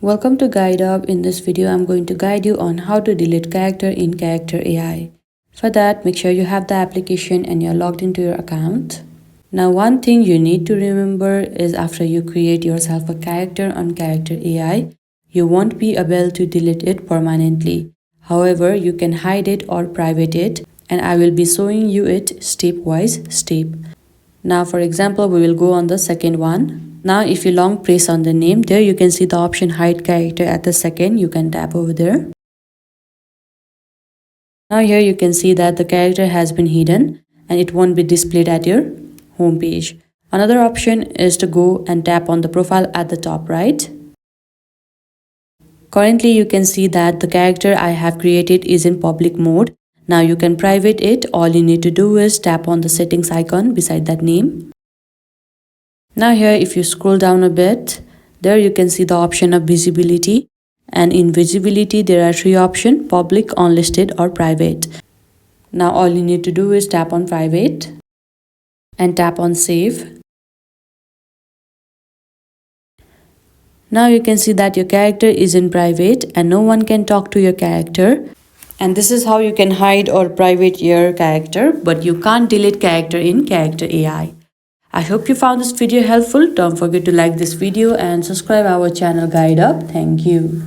Welcome to Guide Up. In this video, I'm going to guide you on how to delete character in Character AI. For that, make sure you have the application and you're logged into your account. Now, one thing you need to remember is after you create yourself a character on Character AI, you won't be able to delete it permanently. However, you can hide it or private it, and I will be showing you it step-wise. Now, for example, we will go on the second one. Now, if you long press on the name, there you can see the option hide character at the second. You can tap over there. Now here you can see that the character has been hidden and it won't be displayed at your home page. Another option is to go and tap on the profile at the top right. Currently, you can see that the character I have created is in public mode. Now you can private it. All you need to do is tap on the settings icon beside that name. Now here, if you scroll down a bit, there you can see the option of visibility. And in visibility, there are three options: public, unlisted or private. Now all you need to do is tap on private and tap on save. Now you can see that your character is in private and no one can talk to your character. And this is how you can hide or private your character, but you can't delete character in Character AI. I hope you found this video helpful. Don't forget to like this video and subscribe our channel Guide Up. Thank you.